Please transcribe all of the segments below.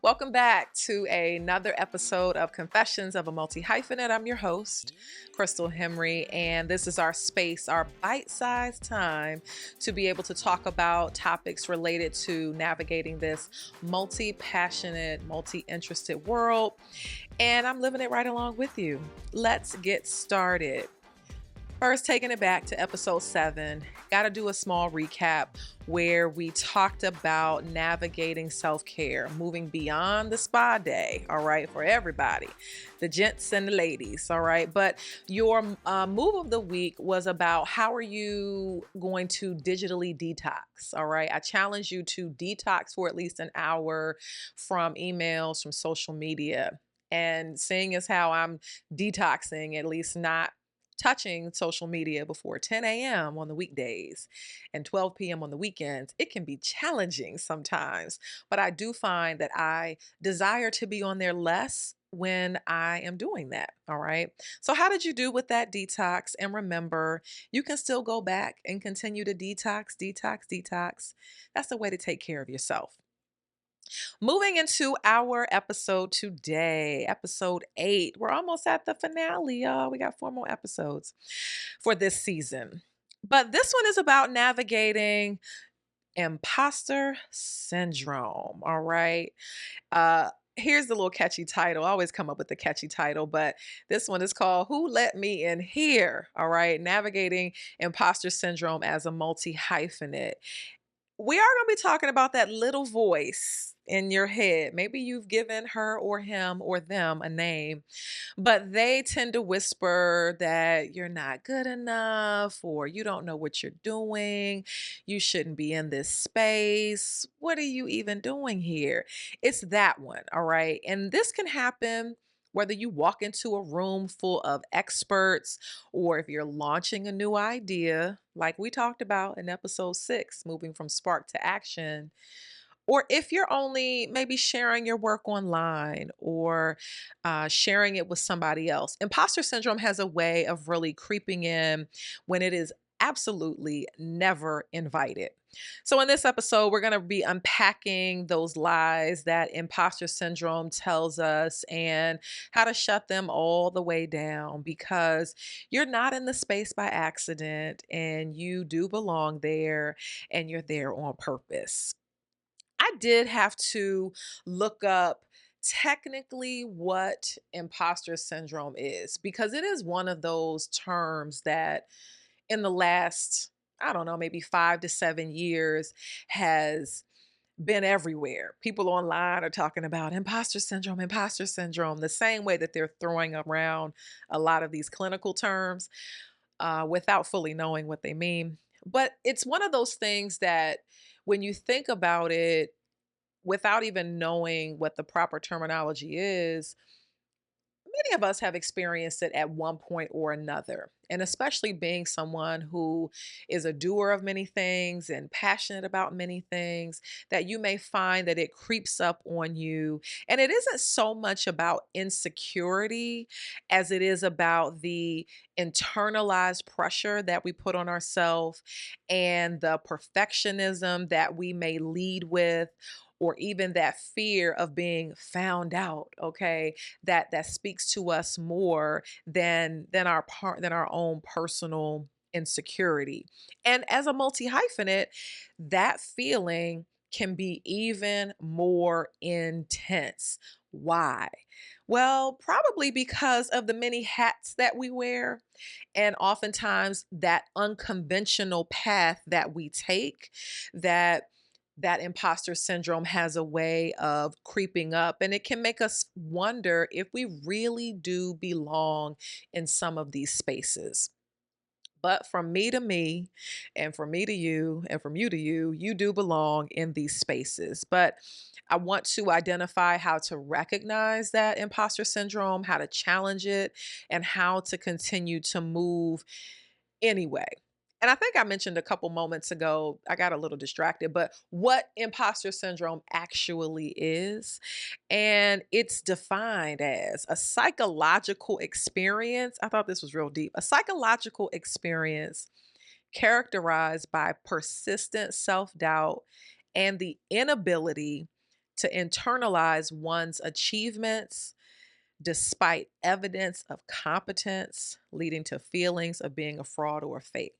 Welcome back to another episode of Confessions of a Multi-Hyphenate. I'm your host, Crystal Henry, and this is our space, our bite-sized time to be able to talk about topics related to navigating this multi-passionate, multi-interested world. And I'm living it right along with you. Let's get started. First, taking it back to episode 7, got to do a small recap where we talked about navigating self-care, moving beyond the spa day, all right, for everybody, the gents and the ladies, all right? But your move of the week was about how are you going to digitally detox, all right? I challenge you to detox for at least an hour from emails, from social media. And seeing as how I'm detoxing, at least not touching social media before 10 a.m. on the weekdays and 12 p.m. on the weekends, it can be challenging sometimes. But I do find that I desire to be on there less when I am doing that. All right. So, how did you do with that detox? And remember, you can still go back and continue to detox. That's the way to take care of yourself. Moving into our episode today, episode 8. We're almost at the finale, y'all. We got 4 more episodes for this season. But this one is about navigating imposter syndrome. All right. Here's the little catchy title. I always come up with the catchy title, but this one is called Who Let Me In Here? All right. Navigating imposter syndrome as a multi-hyphenate. We are going to be talking about that little voice in your head. Maybe you've given her or him or them a name, but they tend to whisper that you're not good enough or you don't know what you're doing. You shouldn't be in this space. What are you even doing here? It's that one, all right? And this can happen whether you walk into a room full of experts or if you're launching a new idea, like we talked about in episode 6, moving from spark to action, or if you're only maybe sharing your work online or sharing it with somebody else. Imposter syndrome has a way of really creeping in when it is absolutely never invited. So, in this episode, we're going to be unpacking those lies that imposter syndrome tells us and how to shut them all the way down because you're not in the space by accident and you do belong there and you're there on purpose. I did have to look up technically what imposter syndrome is because it is one of those terms that in the last, I don't know, maybe 5 to 7 years has been everywhere. People online are talking about imposter syndrome, the same way that they're throwing around a lot of these clinical terms without fully knowing what they mean. But it's one of those things that when you think about it, without even knowing what the proper terminology is, many of us have experienced it at one point or another. And especially being someone who is a doer of many things and passionate about many things, that you may find that it creeps up on you. And it isn't so much about insecurity as it is about the internalized pressure that we put on ourselves and the perfectionism that we may lead with, or even that fear of being found out, okay, that speaks to us more than our own personal insecurity. And as a multi-hyphenate, that feeling can be even more intense. Why? Well, probably because of the many hats that we wear and oftentimes that unconventional path that we take, that imposter syndrome has a way of creeping up, and it can make us wonder if we really do belong in some of these spaces. But from me to me, and from me to you, and from you to you do belong in these spaces. But I want to identify how to recognize that imposter syndrome, how to challenge it, and how to continue to move anyway. And I think I mentioned a couple moments ago, I got a little distracted, but what imposter syndrome actually is. And it's defined as a psychological experience. I thought this was real deep. A psychological experience characterized by persistent self doubt and the inability to internalize one's achievements despite evidence of competence, leading to feelings of being a fraud or a fake.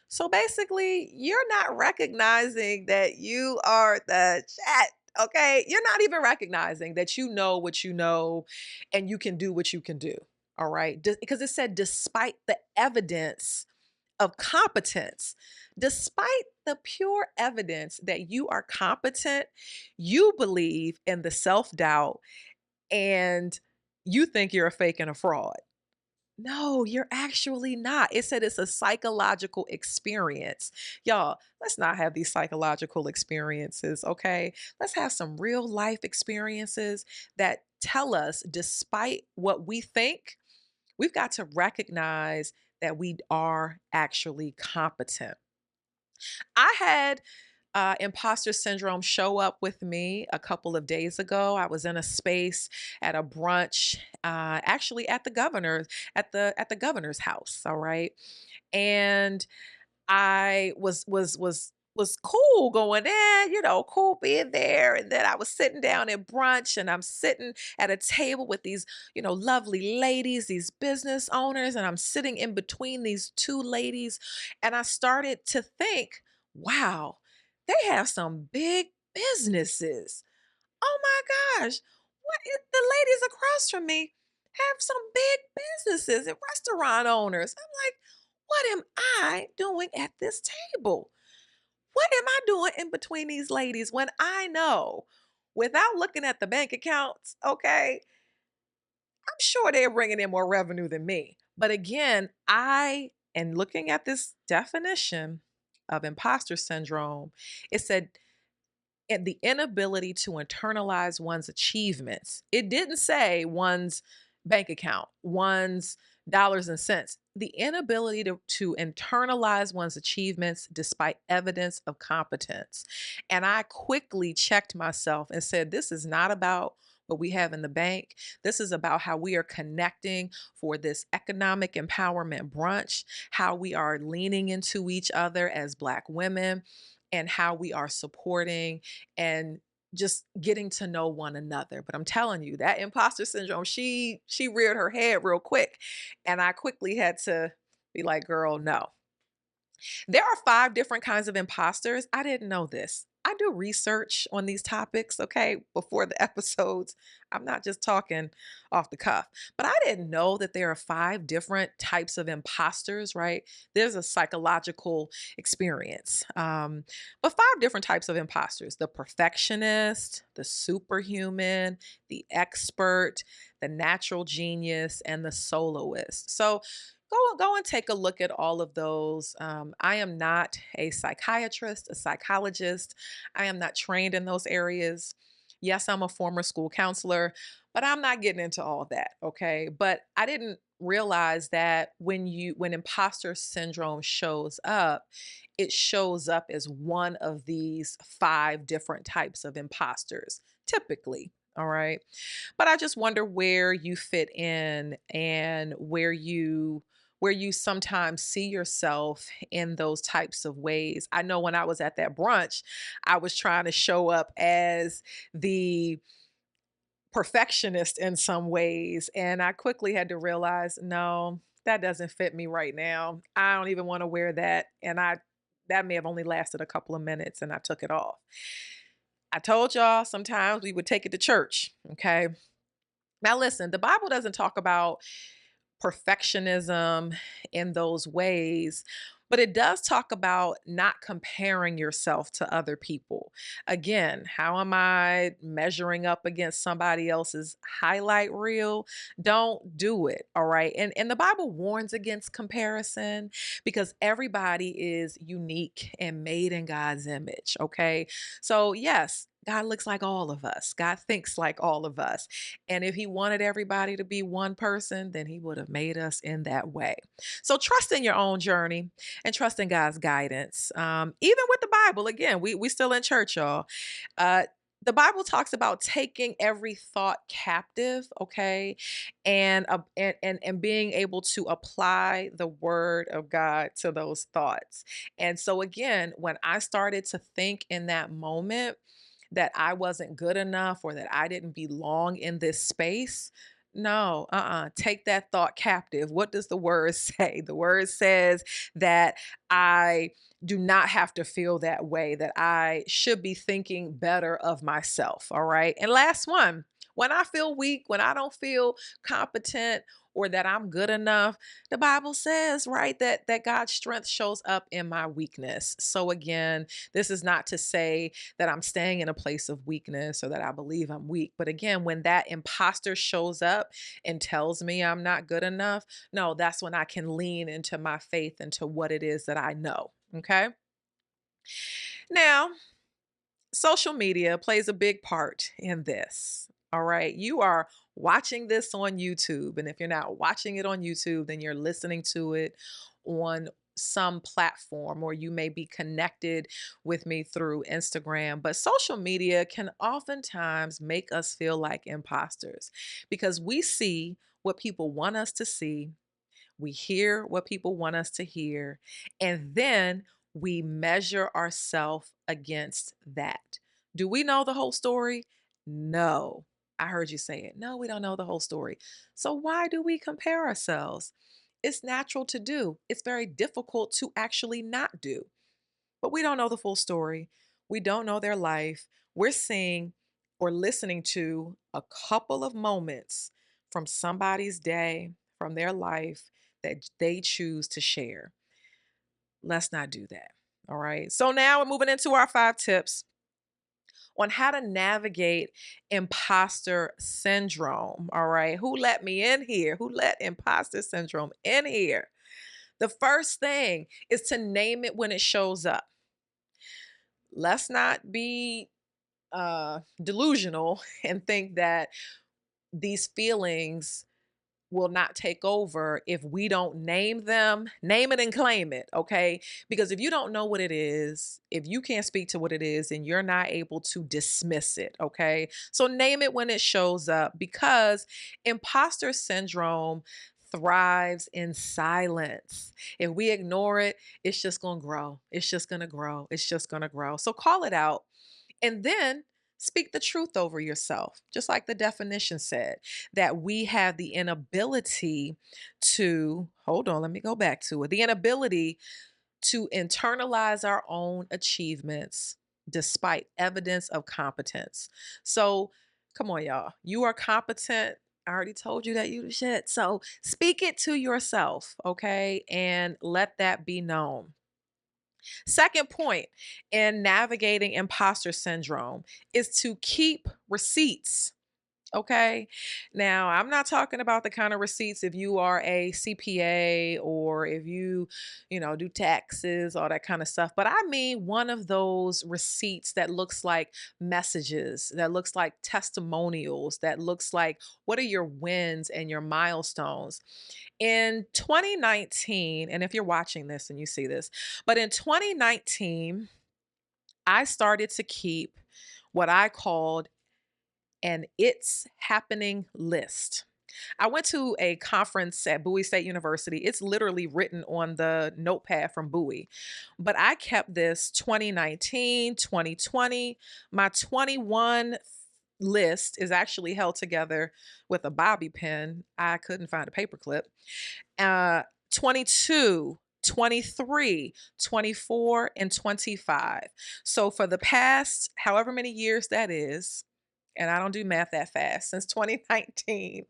So basically, you're not recognizing that you are the chat. Okay. You're not even recognizing that you know what you know and you can do what you can do. All right. Because it said, despite the evidence of competence, despite the pure evidence that you are competent, you believe in the self doubt and you think you're a fake and a fraud. No, you're actually not. It said it's a psychological experience. Y'all, let's not have these psychological experiences, okay? Let's have some real life experiences that tell us, despite what we think, we've got to recognize that we are actually competent. I had imposter syndrome show up with me a couple of days ago. I was in a space at a brunch, actually at the governor's house. All right, and I was cool going in, cool being there. And then I was sitting down at brunch and I'm sitting at a table with these, lovely ladies, these business owners, and I'm sitting in between these two ladies. And I started to think, wow, they have some big businesses. Oh my gosh, what is the ladies across from me have some big businesses and restaurant owners. I'm like, what am I doing at this table? What am I doing in between these ladies when I know without looking at the bank accounts, okay, I'm sure they're bringing in more revenue than me. But again, and looking at this definition of imposter syndrome, it said and the inability to internalize one's achievements. It didn't say one's bank account, one's dollars and cents. The inability to internalize one's achievements despite evidence of competence. And I quickly checked myself and said, this is not about what we have in the bank. This is about how we are connecting for this economic empowerment brunch, how we are leaning into each other as Black women, and how we are supporting and just getting to know one another. But I'm telling you, that imposter syndrome, she reared her head real quick. And I quickly had to be like, girl, no. There are 5 different kinds of imposters. I didn't know this. I do research on these topics, okay, before the episodes. I'm not just talking off the cuff, but I didn't know that there are 5 different types of imposters, right? There's a psychological experience, but 5 different types of imposters: the perfectionist, the superhuman, the expert, the natural genius, and the soloist. So go and take a look at all of those. I am not a psychiatrist, a psychologist. I am not trained in those areas. Yes, I'm a former school counselor, but I'm not getting into all that, okay? But I didn't realize that when imposter syndrome shows up, it shows up as one of these 5 different types of imposters, typically. All right. But I just wonder where you fit in and where you sometimes see yourself in those types of ways. I know when I was at that brunch, I was trying to show up as the perfectionist in some ways. And I quickly had to realize, no, that doesn't fit me right now. I don't even want to wear that. And that may have only lasted a couple of minutes and I took it off. I told y'all sometimes we would take it to church. Okay. Now, listen, the Bible doesn't talk about perfectionism in those ways, but it does talk about not comparing yourself to other people. Again, how am I measuring up against somebody else's highlight reel? Don't do it. All right. And the Bible warns against comparison because everybody is unique and made in God's image. Okay. So, yes, God looks like all of us. God thinks like all of us. And if he wanted everybody to be one person, then he would have made us in that way. So trust in your own journey and trust in God's guidance. Even with the Bible, again, we still in church, y'all. Uh, the Bible talks about taking every thought captive, okay, and being able to apply the word of God to those thoughts. And so again, when I started to think in that moment that I wasn't good enough or that I didn't belong in this space. No, take that thought captive. What does the word say? The word says that I do not have to feel that way, that I should be thinking better of myself. All right. And last one, when I feel weak, when I don't feel competent or that I'm good enough, the Bible says, right, that God's strength shows up in my weakness. So again, this is not to say that I'm staying in a place of weakness or that I believe I'm weak. But again, when that imposter shows up and tells me I'm not good enough, no, that's when I can lean into my faith, into what it is that I know. Okay. Now, social media plays a big part in this. All right. You are watching this on YouTube. And if you're not watching it on YouTube, then you're listening to it on some platform, or you may be connected with me through Instagram. But social media can oftentimes make us feel like imposters because we see what people want us to see, we hear what people want us to hear, and then we measure ourselves against that. Do we know the whole story? No. I heard you say it. No, we don't know the whole story. So why do we compare ourselves? It's natural to do. It's very difficult to actually not do. But we don't know the full story. We don't know their life. We're seeing or listening to a couple of moments from somebody's day, from their life that they choose to share. Let's not do that. All right. So now we're moving into our 5 tips on how to navigate imposter syndrome. All right. Who let me in here? Who let imposter syndrome in here? The first thing is to name it when it shows up. Let's not be delusional and think that these feelings will not take over if we don't name them. Name it and claim it, okay? Because if you don't know what it is, if you can't speak to what it is, then you're not able to dismiss it, okay? So name it when it shows up, because imposter syndrome thrives in silence. If we ignore it, it's just going to grow. It's just going to grow. It's just going to grow. So call it out. And then speak the truth over yourself, just like the definition said, that we have the inability to, hold on, let me go back to it, the inability to internalize our own achievements despite evidence of competence. So come on, y'all. You are competent. I already told you that you the shit. So speak it to yourself, okay? And let that be known. Second point in navigating imposter syndrome is to keep receipts. Okay. Now, I'm not talking about the kind of receipts if you are a CPA or if you do taxes, all that kind of stuff. But I mean one of those receipts that looks like messages, that looks like testimonials, that looks like what are your wins and your milestones. In 2019, and if you're watching this and you see this, but in 2019, I started to keep what I called an It's Happening list. I went to a conference at Bowie State University. It's literally written on the notepad from Bowie. But I kept this 2019, 2020. My 21 list is actually held together with a bobby pin. I couldn't find a paperclip. 22, 23, 24, and 25. So for the past however many years that is, and I don't do math that fast, since 2019,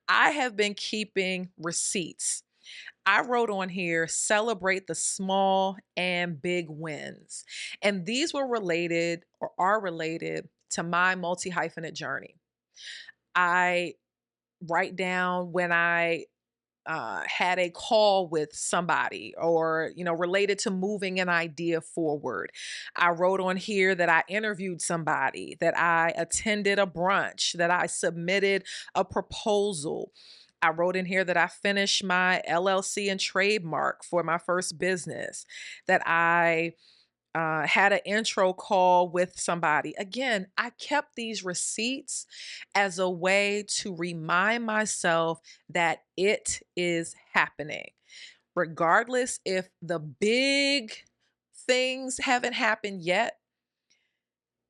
I have been keeping receipts. I wrote on here, celebrate the small and big wins. And these were related or are related to my multi-hyphenate journey. I write down when I had a call with somebody or, related to moving an idea forward. I wrote on here that I interviewed somebody, that I attended a brunch, that I submitted a proposal. I wrote in here that I finished my LLC and trademark for my first business, that I had an intro call with somebody. Again, I kept these receipts as a way to remind myself that it is happening. Regardless if the big things haven't happened yet,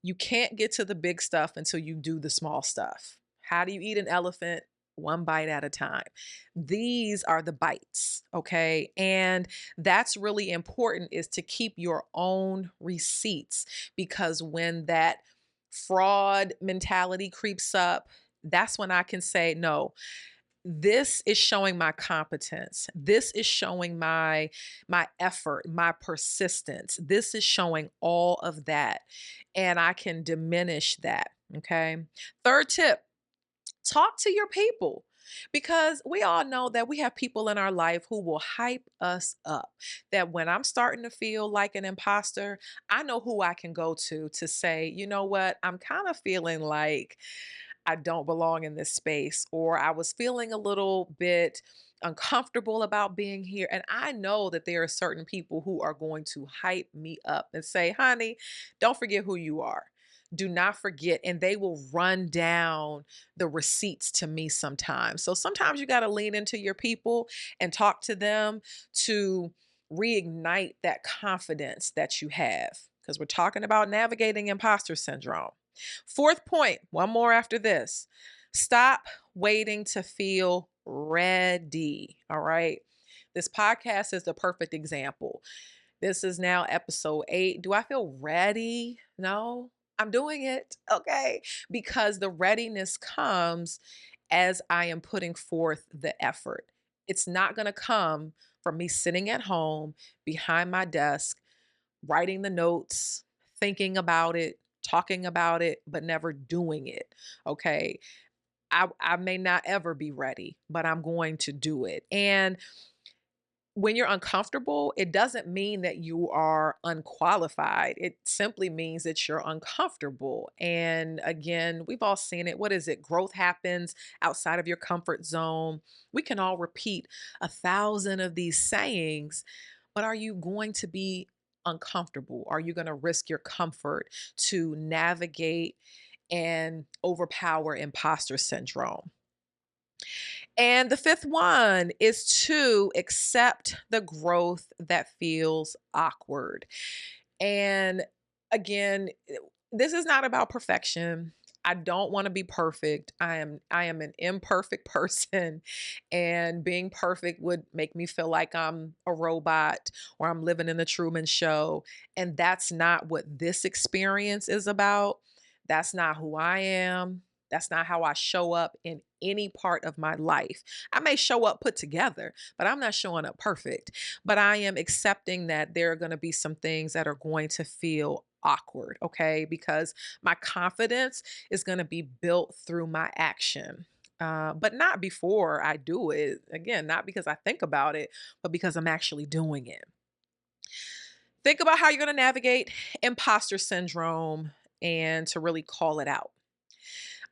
You can't get to the big stuff until you do the small stuff. How do you eat an elephant? One bite at a time. These are the bites, okay? And that's really important, is to keep your own receipts, because when that fraud mentality creeps up, that's when I can say, no, this is showing my competence. This is showing my effort, my persistence. This is showing all of that, and I can diminish that, okay? Third tip, talk to your people, because we all know that we have people in our life who will hype us up. That when I'm starting to feel like an imposter, I know who I can go to say, you know what, I'm kind of feeling like I don't belong in this space, or I was feeling a little bit uncomfortable about being here. And I know that there are certain people who are going to hype me up and say, honey, don't forget who you are. Do not forget. And they will run down the receipts to me sometimes. So sometimes you got to lean into your people and talk to them to reignite that confidence that you have, because we're talking about navigating imposter syndrome. Fourth point, one more after this. Stop waiting to feel ready. All right. This podcast is the perfect example. This is now episode 8. Do I feel ready? No, I'm doing it. Okay. Because the readiness comes as I am putting forth the effort. It's not going to come from me sitting at home behind my desk, writing the notes, thinking about it, talking about it, but never doing it. Okay. I may not ever be ready, but I'm going to do it. And when you're uncomfortable, it doesn't mean that you are unqualified. It simply means that you're uncomfortable. And again, we've all seen it. What is it? Growth happens outside of your comfort zone. We can all repeat 1,000 of these sayings, but are you going to be uncomfortable? Are you going to risk your comfort to navigate and overpower imposter syndrome? And the fifth one is to accept the growth that feels awkward. And again, this is not about perfection. I don't want to be perfect. I am an imperfect person, and being perfect would make me feel like I'm a robot or I'm living in the Truman Show, and that's not what this experience is about. That's not who I am. That's not how I show up in any part of my life. I may show up put together, but I'm not showing up perfect. But I am accepting that there are going to be some things that are going to feel awkward, okay? Because my confidence is going to be built through my action. But not before I do it. Again, not because I think about it, but because I'm actually doing it. Think about how you're going to navigate imposter syndrome and to really call it out.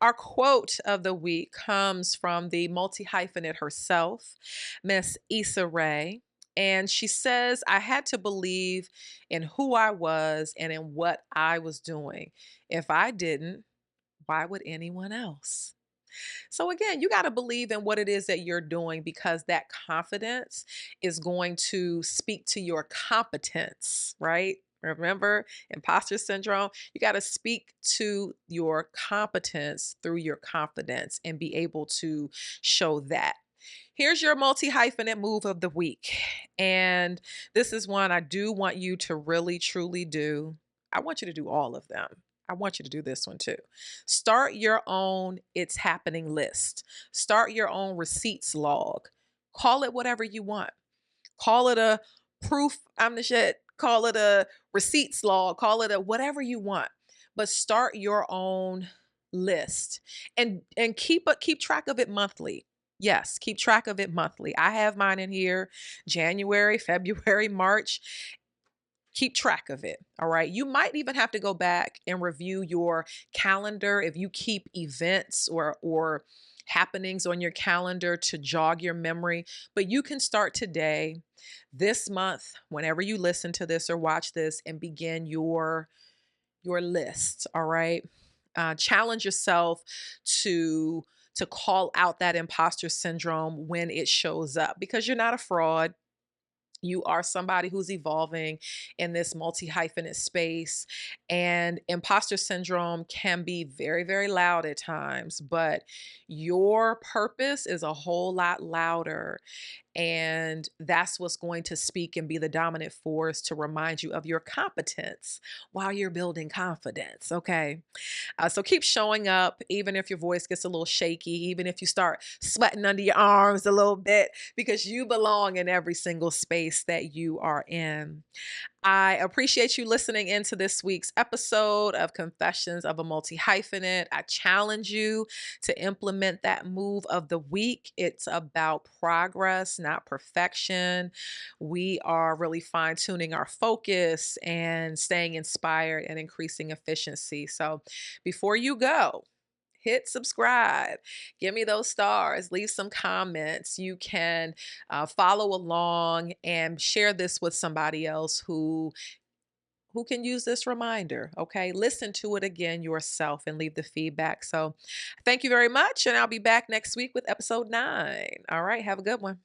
Our quote of the week comes from the multi-hyphenate herself, Miss Issa Rae. And she says, I had to believe in who I was and in what I was doing. If I didn't, why would anyone else? So again, you got to believe in what it is that you're doing, because that confidence is going to speak to your competence, right? Remember, imposter syndrome, you got to speak to your competence through your confidence and be able to show that. Here's your multi-hyphenate move of the week. And this is one I do want you to really, truly do. I want you to do all of them. I want you to do this one too. Start your own It's Happening list. Start your own receipts log. Call it whatever you want. Call it a proof I'm the shit. Call it a receipts log. Call it a whatever you want. But start your own list and keep track of it monthly. Yes, keep track of it monthly. I have mine in here, January, February, March. Keep track of it. All right. You might even have to go back and review your calendar if you keep events or happenings on your calendar to jog your memory. But you can start today, this month, whenever you listen to this or watch this, and begin your list. All right. Challenge yourself to call out that imposter syndrome when it shows up, because you're not a fraud. You are somebody who's evolving in this multi-hyphenate space, and imposter syndrome can be very, very loud at times, but your purpose is a whole lot louder. And that's what's going to speak and be the dominant force to remind you of your competence while you're building confidence. Okay. So keep showing up, even if your voice gets a little shaky, even if you start sweating under your arms a little bit, because you belong in every single space that you are in. I appreciate you listening into this week's episode of Confessions of a Multi-Hyphenate. I challenge you to implement that move of the week. It's about progress, not perfection. We are really fine tuning our focus and staying inspired and increasing efficiency. So before you go, hit subscribe, give me those stars, leave some comments. You can follow along and share this with somebody else who can use this reminder. Okay, listen to it again yourself and leave the feedback. So thank you very much, and I'll be back next week with episode 9. All right, have a good one.